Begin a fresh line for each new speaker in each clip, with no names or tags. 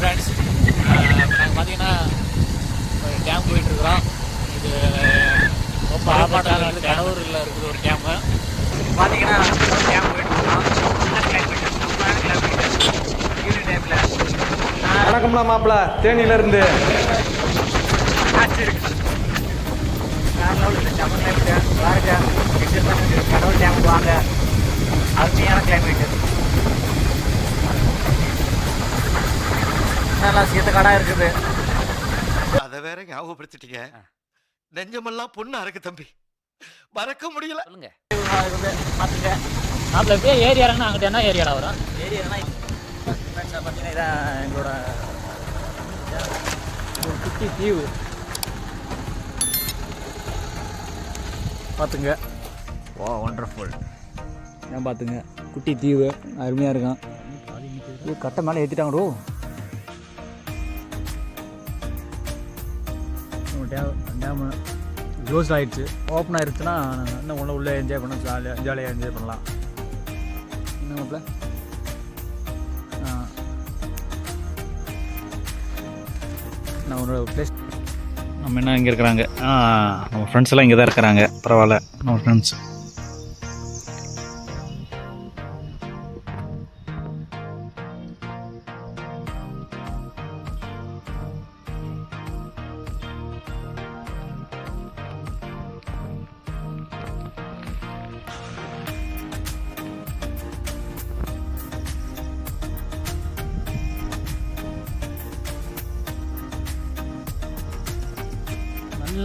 Friends, நாங்கள் பார்த்தீங்கன்னா ஒரு டேம் போயிட்டுருக்குறோம். இது ரொம்ப ஆபாட்டான கடவுரில் இருக்குது ஒரு டேமு. பார்த்தீங்கன்னா டேம் போயிட்டுருக்குறோம். ஈவினிங் டைமில்.
வணக்கம்லாம் மாப்பிள்ள, தேனியிலேருந்து.
கடவுள் டேமுக்கு வாங்க, அருமையான கிளைமேட்டு. நல்லா சீத்தக்காடாக இருக்குது.
அதை வேற ஞாபகப்படுத்திட்டீங்க. நெஞ்சமெல்லாம் பொண்ணா இருக்கு தம்பி, மறக்க முடியல.
சொல்லுங்க பார்த்துங்க. மாப்பிள்ள எப்படியே ஏரி இறங்கினா அங்கிட்ட என்ன ஏரியாவில் வரும்? ஏரி இறங்கினா பார்த்தீங்கன்னா இதான் எங்களோட ஒரு குட்டி தீவு. பார்த்துங்க, வா ஒண்டர்ஃபுல். ஏன் பார்த்துங்க, குட்டி தீவு அருமையாக இருக்கும். இது கட்டை மேலே ஏற்றிட்டாங்கடோ. டேமு க்ளோஸ் ஆகிடுச்சு. ஓப்பன் ஆகிடுச்சுன்னா இன்னும் உள்ளே என்ஜாய் பண்ண ஜாலியாக என்ஜாய் பண்ணலாம். என்ன மாப்பிள்ள? நான் ஒரு பிளேஸ். நம்ம என்ன இங்கே இருக்கிறாங்க? நம்ம ஃப்ரெண்ட்ஸ் எல்லாம் இங்கே தான் இருக்கிறாங்க. பரவாயில்ல, நம்ம ஃப்ரெண்ட்ஸ்.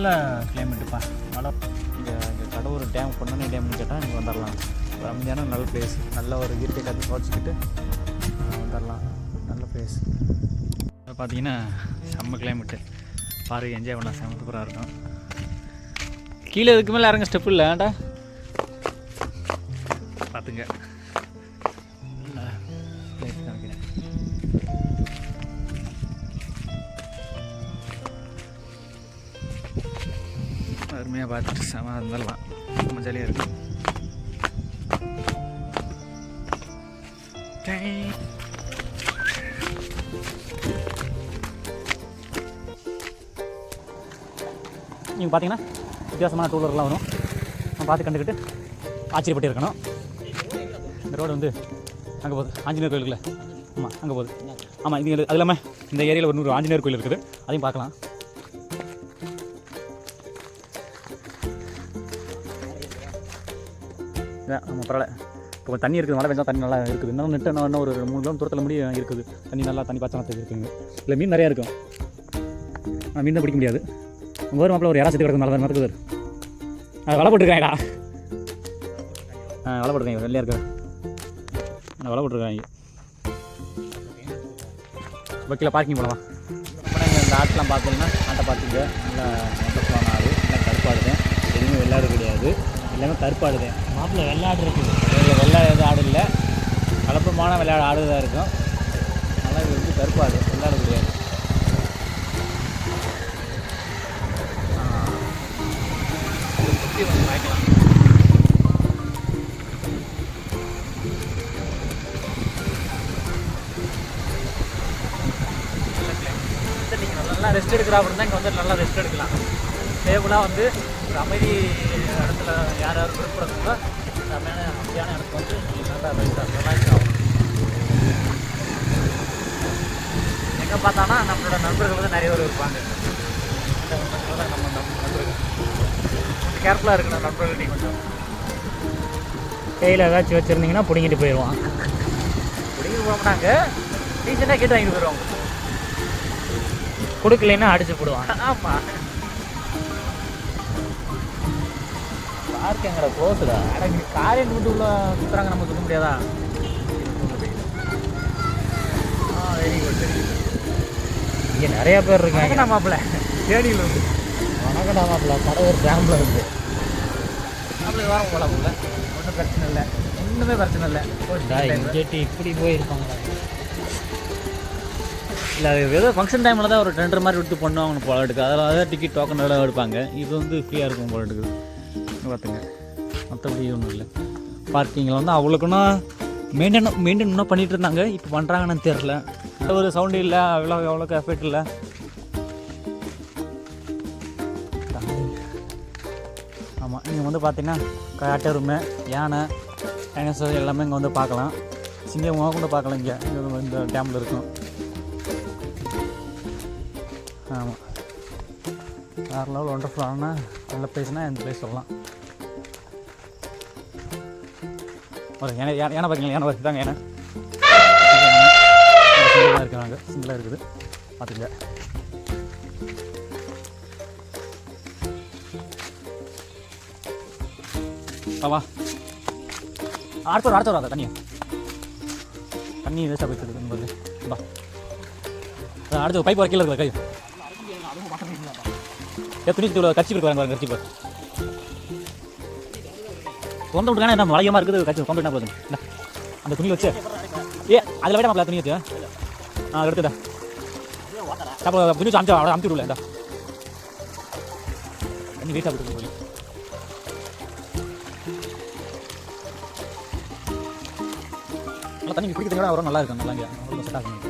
நல்ல கிளைமேட்டுப்பா, மழை. இங்கே கடவுர் டேம், பொன்னணி டேம்னு கேட்டால் இங்கே வந்துடலாம். ஒரு அமைதியான நல்ல பிளேஸ். நல்ல ஒரு இயற்கை காற்று குறைச்சிக்கிட்டு வந்துடலாம். நல்ல பிளேஸ். பார்த்தீங்கன்னா செம்ம கிளைமேட்டு. பாரு, என்ஜாய் பண்ணலாம். செம்ம சூப்பராக இருக்கும். கீழே இதுக்கு மேலே இறங்க ஸ்டெப் இல்லை ஏன்டா. பார்த்துங்க, பிளேஸ் காமிக்கிறேன். அருமையாக பார்த்துட்டு செம இருந்துடலாம். ரொம்ப ஜாலியாக இருக்கும். நீங்கள் பார்த்தீங்கன்னா வித்தியாசமான டூலர்லாம் வரும். நம்ம பார்த்து கண்டுக்கிட்டு ஆச்சரியப்பட்டு இருக்கணும். இந்த ரோடு வந்து அங்கே போகுது, ஆஞ்சநேயர் கோயிலுக்குள்ள. ஆமாம், அங்கே போகுது. ஆமாம், இது அது இல்லாமல் இந்த ஏரியாவில் ஒரு 100 ஆஞ்சநேயர் கோயில் இருக்குது. அதையும் பார்க்கலாம். நம்ம பரவாயில்ல. இப்போ தண்ணி இருக்குது, மழை பெஞ்சா தண்ணி நல்லா இருக்குது. இன்னும் நெட்டு இன்னும் ஒரு 3 கிலோமீட்டர் தூரத்தில் முடியும் இருக்குது. தண்ணி நல்லா தண்ணி பாய்ச்சல் இருக்குங்க. இல்லை மீன் நிறையா இருக்கும். மீன் தான் பிடிக்க முடியாது. ஒரு மாப்பிள்ள ஒரு யாரா சேர்த்து கிடக்கும். நல்லா நடக்குது. அது வலை போட்டுருக்காங்கடா. வலை போட்டுருக்காங்க, வெள்ளையாக இருக்கு. நான் வலை போட்டுருக்காங்க. பக்கில் பார்க்கிங் போகலாம். அப்புறம் இந்த ஆட்டெலாம் பார்த்தீங்கன்னா ஆட்டை பார்த்துங்க. நல்லா மொத்தமான ஆடு, நல்லா கருப்பாடுதேன். எதுவுமே வெள்ளாடு கிடையாது, எல்லாமே கருப்பாடுதேன். மாப்பிள்ள வெள்ளாடு இருக்குது. வெள்ளை எதுவும் ஆடு இல்லை, கலப்பமான விளையாடு ஆடு தான் இருக்கும். நல்லா இது வந்து கருப்பாடு, வெள்ளாடு கிடையாது. வாங்கிக்கலாம். நீங்கள் நல்லா ரெஸ்ட் எடுக்கிறா அப்படின்னா இங்கே வந்து நல்லா ரெஸ்ட் எடுக்கலாம். டேபிளாக வந்து ஒரு அமைதி இடத்துல யார் யார் விருப்பப்படுறவங்க அமைதியான இடத்துக்கு வந்து நல்லா ரிலாக்ஸ் ஆகும். எங்கே பார்த்தானா நம்மளோட நண்பர்கள் வந்து நிறைய பேர் இருப்பாங்க. நம்ம நண்பர்கள் கொஞ்சம் கேர்ஃபுல்லாக இருக்கணும். நண்பர்கள் நீங்கள் கொஞ்சம் கையில் ஏதாச்சும் வச்சுருந்தீங்கன்னா பிடிங்கிட்டு போயிடுவான். பிடிங்கிட்டு போக மாட்டாங்க, டீச்சராக கேட்டு வாங்கிட்டு போயிடுவாங்க. கொடுக்கலைன்னா அடிச்சு போடுவான். ஆமாம், பார்க்கு எங்கடா க்ளோஸுடா. அடங்க காரியன் வீட்டு உள்ள சுற்றுறாங்க, நம்ம சுற்ற முடியாதா? Very good, very good. இங்கே நிறையா பேர் இருக்காங்க. மாப்பிள்ள தேனியில் இருந்து. வணக்கடா மாப்பிள்ள, கடவுர் டேமில் இருந்து. மாப்பிள்ள வாரம் போகலாம். மாப்பிள்ள ஒன்றும் பிரச்சனை இல்லை, ஒன்றுமே பிரச்சனை இல்லை. கேட்டு இப்படி போயிருப்பாங்க. இல்லை, அது ஏதோ ஃபங்க்ஷன் டைமில் தான் ஒரு டெண்டர் மாதிரி விட்டு பண்ணுவாங்க போல எடுக்கு. அதில் தான் டிக்கெட் டோக்கன் எல்லாம் எடுப்பாங்க. இது வந்து ஃப்ரீயாக இருக்கும் போல எடுக்குது. பார்த்துங்க, மற்றபடி ஒன்றும் இல்லை. பார்க்கிங்கில் வந்து அவ்வளோக்குன்னா மெயின்டைன் பண்ணிகிட்டு இருந்தாங்க. இப்போ பண்ணுறாங்கன்னு தெரில. எந்த ஒரு சவுண்டு இல்லை, அவ்வளோக்கு எஃபெக்ட் இல்லை. ஆமாம், நீங்கள் வந்து பார்த்தீங்கன்னா காட்டெருமை, யானை, டைனோசர் எல்லாமே இங்கே வந்து பார்க்கலாம். சிங்கம் கூட பார்க்கலாம். இங்கே இந்த டேமில் இருக்கும். ஆமாம், வேறு லெவல் ஒண்டர்ஃபுல்லான நல்ல பிளேஸ்னால் இந்த பிளேஸ் சொல்லலாம். ஒரு யானை பார்த்தீங்களா? யானை பார்த்துட்டாங்க. யானை சிங்கிளாக இருக்கிறாங்க, சிங்கிளாக இருக்குது பார்த்துங்க. வா அடுத்த வராத தண்ணி வேஸ்ட்டாக போயிட்டு போது. வா அடுத்து பைப் வர கீழே இருக்கிற கை துணி கட்சி போயிருக்காங்க. கட்சி போய் கொண்டு விட்டுக்கான என்ன மலையமாக இருக்குது. கட்சி கொண்டு விட்டா போதும். அந்த துணி வச்சு அதில் விட மாப்பிள துணி வச்சு எடுத்துடா. அப்புறம் துணி வச்சு அமுச்சு விடல. தண்ணி வேஸ்ட்டாக போயிட்டு போய் நல்லா தண்ணி குடிக்க தண்ணி வரும். நல்லா இருக்கும். நல்லா இங்கே செட் ஆகும்.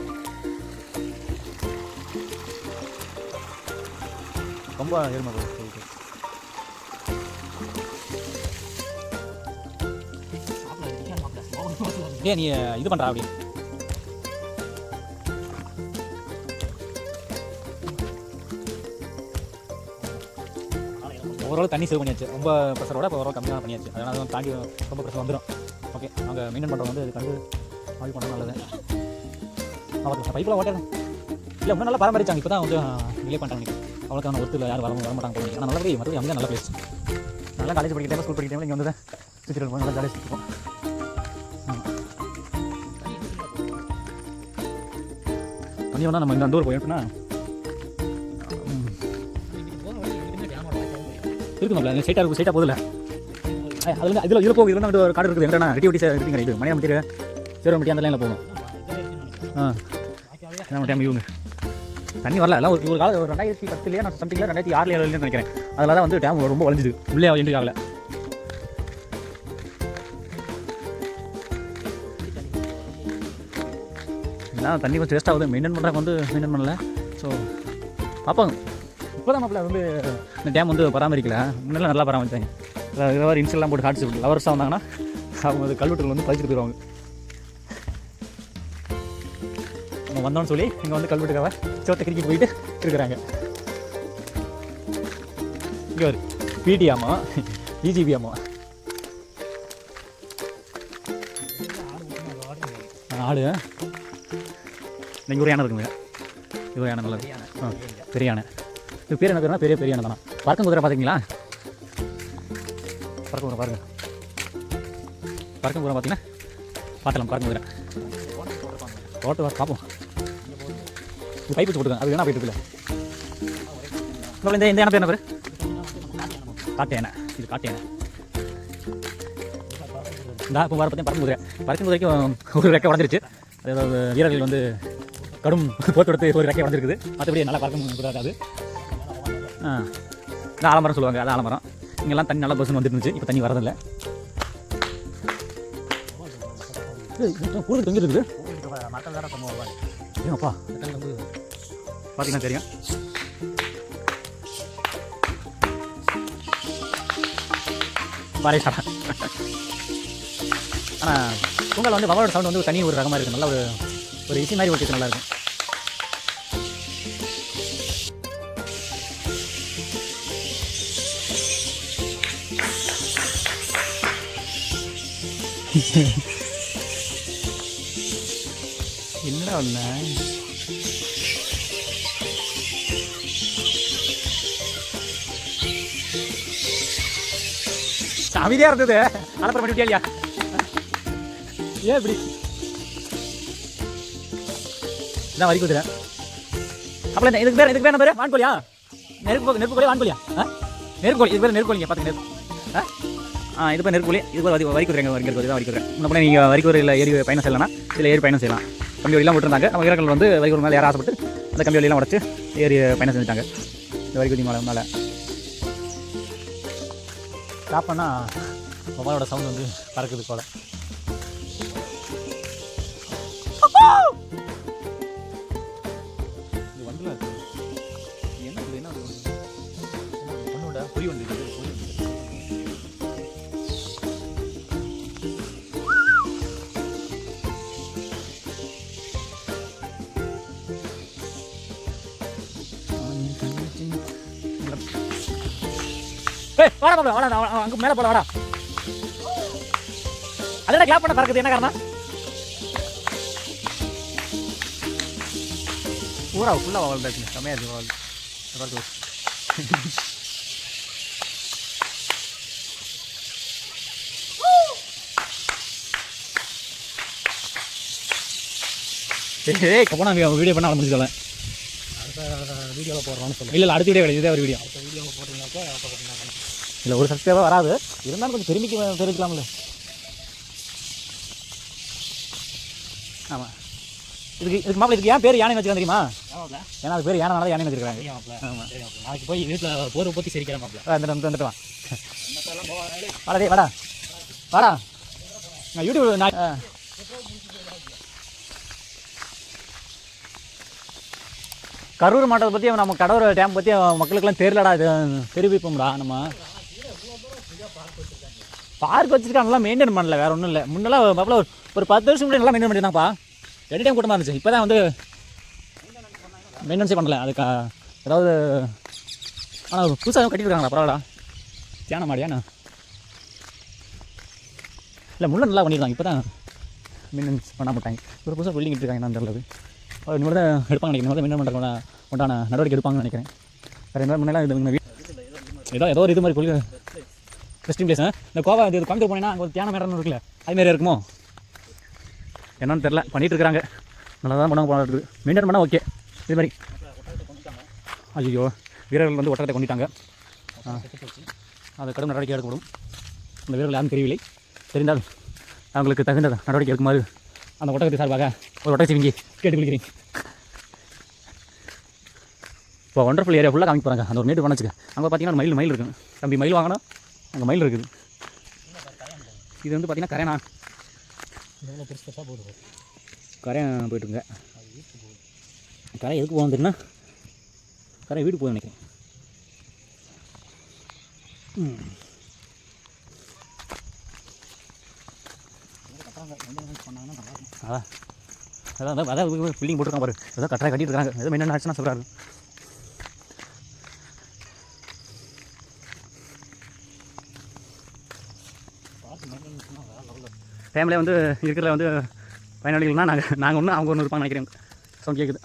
ரொம்ப ஏழ்மை போகுது. நீ இது பண்ணுறா அப்படி ஓரளவு தண்ணி சேவ் பண்ணியாச்சு. ரொம்ப ப்ரெஷரோட இப்போ ஓரளவு கம்மியாக பண்ணியாச்சு. அதனால் தாண்டி ரொம்ப ப்ரெஷர் வந்துடும். ஓகே, அவங்க மெயின்டைன் பண்ணுறவங்க வந்து இது கண்டு ஆய்வு பண்ணுறது நல்லது. அவருக்கு பைப்பில் ஓட்டேன் இல்லை இன்னும் நல்லா பராமரிச்சாங்க. இப்போ தான் வந்து டிலே பண்ணுறாங்க. அவ்வளோக்கான ஒருத்தர் யாரும் வர மாட்டாங்க போகிறீங்க. ஆனால் நல்லபடி மறுபடியும் அங்கே நல்ல பிளேஸ். நல்லா காலேஜ் படிக்கிற டைம், ஸ்கூல் படிக்கிற டைம் இங்கே வந்து சுற்றிட்டு போய் நல்லா ஜாலியாக சுற்றிருக்கோம். தண்ணி வேணால் நம்ம இந்த டூர் போயிட்டோம்னா இருக்குங்களா? ஸ்ட்ரைட்டாக போதில்லை. அதில் இதில் போகும். இதில் வந்து ஒரு காடு இருக்குது. என்னன்னா ரெட்டி இருக்குங்க. இது மணியம் மட்டிய சேரமட்டி அந்த லைனில் போகணும். டைம் இவங்க தண்ணி வரல. எல்லாம் ஒரு காலம் 2010 நான் சம்திங்கில் 2006 நினைக்கிறேன். அதில் தான் வந்து டேம் ரொம்ப வளைஞ்சுது. உள்ளே என்ட்ரி ஆகலை. ஏன்னா தண்ணி கொஞ்சம் வேஸ்ட் ஆகுது. மெயின்டைன் பண்ணுறாங்க வந்து மெயின்டைன் பண்ணல. ஸோ பார்ப்பாங்க. இப்போ தான் மாப்பிள்ள வந்து இந்த டேம் வந்து பராமரிக்கல. முன்னெல்லாம் நல்லா பராமரிச்சாங்க. ஏதாவது இன்ஸ்டெல்லாம் போட்டு காட்சி லவர்ஸாக வந்தாங்கன்னா அவங்க அது கல்வெட்டுகள் வந்து பதிச்சுட்டு போயிடுவாங்க. நம்ம வந்தோன்னு சொல்லி இங்கே வந்து கல்வெட்டுக்காக சோட்டை கிரிக்கெட் போயிட்டு இருக்கிறாங்க. இங்கே ஒரு பிடி ஆமா, பிஜிபி ஆமா, ஆடு. இங்கே ஒரு யானை இருக்குங்க. இது ஒரு யானை நல்லா பெரிய யானை. இது பேர் என்ன பேருனா பெரிய யானை தானே. பறக்கும் குதிரை பார்த்தீங்களா? பறக்கும் குதிரை பாருங்கள். பறக்கும் குதிரை பார்த்தீங்கன்னா பார்க்கலாம். பறக்கும் குதிரை ஓட்டு வர பார்ப்போம். இது பைப் வச்சு போட்டுருங்க. அது வேணா போயிட்டு இருக்குல்ல. இந்த யானை பேர் என்ன பேர்? காட்டு யானை. இது காட்டு யானை. இந்த இப்போ வர பார்த்தீங்கன்னா பறக்கும் குதிரைக்கும் ஒரு ரெக்கை உடஞ்சிருச்சு. அதாவது வீரர்கள் வந்து கடும் போட்டு எடுத்து ஒரு ரெக்கை உடஞ்சிருக்குது. மற்றபடி நல்லா பறக்கும் குதிராது. இந்த ஆலமரம் சொல்லுவாங்க. அது ஆலமரம். இங்கெல்லாம் தண்ணி நல்லா பஸ்ஸுன்னு வந்துட்டு இருந்துச்சு. இப்போ தண்ணி வரதில்லை. கூடுதல் தொங்கி இருக்குது. ஏங்கப்பா பார்த்தீங்கன்னா தெரியும். பாரே சார். ஆனால் பொங்கல் வந்து பவாவோட சவுண்ட் வந்து தனி ஒரு ரகமாக இருக்குது. நல்ல ஒரு இசை மாதிரி ஓட்டிட்டு நல்லா இருக்கும். என்னடா ஒன்று அமைதியாக இருந்தது. அலப்பறம் பண்ணி விட்டியா? ஏன் இப்படி இதான் வரி குதிரை. அப்புறம் இதுக்கு பேர் என்ன பேர்? வான்கோழியா? நெருப்பு கோழி வான்கோழியா? நெருப்புக்கோழி. இது பேர் நெருப்புக்கோழிங்க. பார்த்துங்க நெருப்பு. இது பேர் நெருப்புக்கோழி. இது பேர் வரி குதிரைங்க. வரி குதிரை. முன்னே நீங்கள் வரி குதிரையில் ஏறி பயணம் செய்யலாம்னா இதில் ஏறி பயணம் செய்யலாம். கம்பி வழியெல்லாம் விட்டுருந்தாங்க. நம்ம வீரர்கள் வந்து வரி குதிரை மேலே ஏற ஆசைப்பட்டு அந்த கம்பி வழியெல்லாம் உடச்சி ஏறி பயணம் செஞ்சுட்டாங்க. இந்த வரி குதி மேலே ஸ்டாப் பண்ணால் மொபைலோட சவுண்ட் வந்து பறக்குது போல. வாடா மாப்பிள வாடா, அங்கே மேலே போல வாடா. அதோட கிளாப் பண்ண பறக்குது, என்ன காரணம்? பூரா ஃபுல்லாக வாழ்ந்தாச்சு, செம்மையாக இருக்குது வாழ். ஏய் போனால் வீடியோ பண்ண முடிச்சுக்கலாம். அடுத்த வீடியோவில் போடுறோம்னு சொல்லுங்கள். இல்லை அடுத்த வீடியோ கிடையாது, இதே ஒரு வீடியோ. அடுத்த வீடியோவில் போட்டிங்கனாக்கா இல்லை ஒரு சப்ஸ்கிரைபர் வராது, இருந்தாலும் கொஞ்சம் தெரிஞ்சுக்கலாம்ல. ஆமாம், இதுக்கு மாப்பிள்ள இதுக்கு ஏன் பேர் யானை வச்சுக்கலாம் தெரியுமா? ஏன்னா அது பேர் யானை யானை வச்சுருக்காங்க. ஆமாம், நாளைக்கு போய் வீட்டில் போரை ஊற்றி சிரிக்கிறேன் மாப்பிள்ள. வந்துட்டு வா வாடா, டே வாடா வாடா. நான் யூடியூப் கரூர் மாவட்டத்தை பற்றி நம்ம கடவுர் டேம் பற்றி மக்களுக்கெல்லாம் தெரியலடா. இது தெரிவிப்போம்டா. நம்ம பார்க் வச்சுருக்காங்க, நல்லா மெயின்டைன் பண்ணல, வேறு ஒன்றும் இல்லை. முன்னெல்லாம் மாப்பிள்ள ஒரு 10 வருஷம் முன்னாடி நல்லா மெயின்டைன் பண்ணியிருந்தாங்கப்பா. எனி டைம் கூட்டமாக இருந்துச்சு. இப்போ தான் வந்து மெயின்டெனன்ஸே பண்ணல. அதுக்கு ஏதாவது ஆனால் புதுசாக கட்டியிருக்காங்களா? பரவாயில்லடா. தியான மாடியாண்ணா இல்லை, முள்ள நல்லா பண்ணியிருக்காங்க. இப்போ தான் மெயின்டெனன்ஸ் பண்ண மாட்டாங்க. ஒரு புதுசாக பில்டிங் இருக்காங்க. நான் தெரியாது, இன்னொரு தான் எடுப்பாங்க நினைக்கிறேன். இன்னொரு மெயின்டைன் பண்ணுறதுக்கு உண்டான நடவடிக்கை எடுப்பாங்கன்னு நினைக்கிறேன். வேறு என்ன முன்னெல்லாம் இது ஏதோ ஒரு இது மாதிரி கொள்கை ரெஸ்டிங் பிளேஸ். இந்த கோவா இது கோயம்புத்தூர் போனீங்கன்னா அங்கே ஒரு தியான மேடம் இருக்குல்ல, அதுமாரி இருக்குமோ என்னன்னு தெரில. பண்ணிகிட்டு இருக்காங்க, நல்லா தான் பண்ண இருக்குது. மெயின்டைன் பண்ணால் ஓகே. இது மாதிரி ஐயோ வீரர்கள் வந்து ஒட்டகத்தை கொண்டுட்டாங்க. அதை கடும் நடவடிக்கை எடுக்கப்படும். அந்த வீரர்கள் யாரும் தெரியவில்லை. தெரிந்தால் அவங்களுக்கு தகுந்த நடவடிக்கை எடுக்குமாறு அந்த ஒட்டகத்தை சார்பாக ஒரு ஒட்டகத்தை வீங்கி கேட்டுக்கொள்கிறேன். இப்போ ஒண்டர்ஃபுல் ஏரியா ஃபுல்லாக காமிக்க போகிறாங்க. அந்த ஒரு மேட்டு பண்ண வச்சுக்க. அங்கே பார்த்தீங்கன்னா ஒரு மயில் இருக்குது. தம்பி மயில் வாங்கினா அங்கே மயில் இருக்குது. இது வந்து பார்த்தீங்கன்னா கரையானா பெருசாக போகுது. கரையான் போய்ட்டுருங்க. கரை எதுக்கு போகணும் தெரியுமா? கரை வீட்டுக்கு போய் நினைக்கிறேன். அதான் பில்டிங் போட்டுருக்காங்க பாரு. ஏதோ கட்டரை கட்டிட்டு இருக்காங்க. ஏதோ மெயின்டெனன்ஸ் ஆச்சுன்னா சொல்கிறாரு. ஃபேமிலியாக வந்து இருக்கிற வந்து பயனாளிகள்னால் நாங்கள் ஒன்று அவங்க ஒன்று இருப்பாங்க நினைக்கிறேன். சவுண்ட் கேட்குது.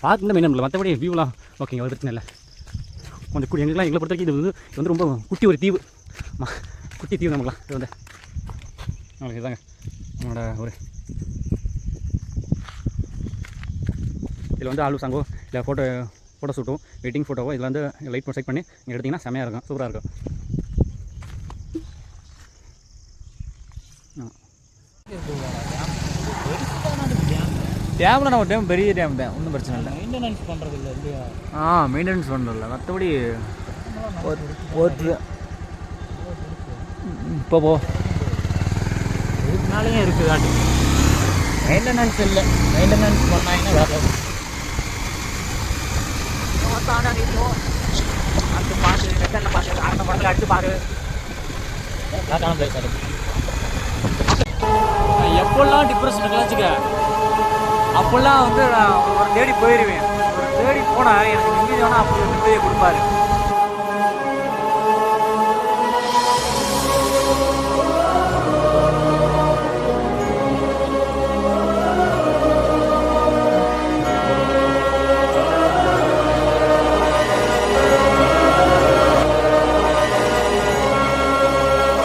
பார்த்து இந்த மெயின் இல்லை, மற்றபடி வியூலாம் ஓகேங்க, ஒரு பிரச்சனை இல்லை. கொஞ்சம் குடி எங்களை பொறுத்த வரைக்கும் இது வந்து ரொம்ப குட்டி ஒரு தீவு. குட்டி தீவு நமக்குலாம். இது வந்து நம்மளுக்கு இதுதாங்க நம்மளோட ஒரு இதில் வந்து ஆல்பம் சாங்கோ இல்லை ஃபோட்டோ ஷூட்டோ வெட்டிங் ஃபோட்டோவோ இதில் வந்து லைட் செட் பண்ணி நீங்கள் எடுத்திங்கன்னா செமையாக இருக்கும், சூப்பராக இருக்கும். டேமில் நம்ம டேம் பெரிய டேம் தான், ஒன்றும் பிரச்சனை இல்லை. மெயின்டெனன்ஸ் பண்ணுறது இல்லை இல்லையா? மெயின்டெனன்ஸ் பண்ணுறதில்ல. மற்றபடி ஓட்டு இப்போ இதுனாலேயும் இருக்குது காட்டு. மெயின்டெனன்ஸ் இல்லை. மெயின்டெனன்ஸ் பண்ணாங்கன்னா வேறு அடுத்து பாரு, வெத்தனில் பாரு, அந்த படத்தில் அடுத்து பாரு. கரெக்டான பிளேஸ் அது. எப்போல்லாம் டிப்ரெஷன் இருக்குன்னு வச்சுக்க, அப்போல்லாம் வந்து நான் ஒரு தேடி போயிடுவேன். ஒரு தேடி போனால் எனக்கு நிம்மதி வேணால் அப்படி நிம்மதியை கொடுப்பாரு.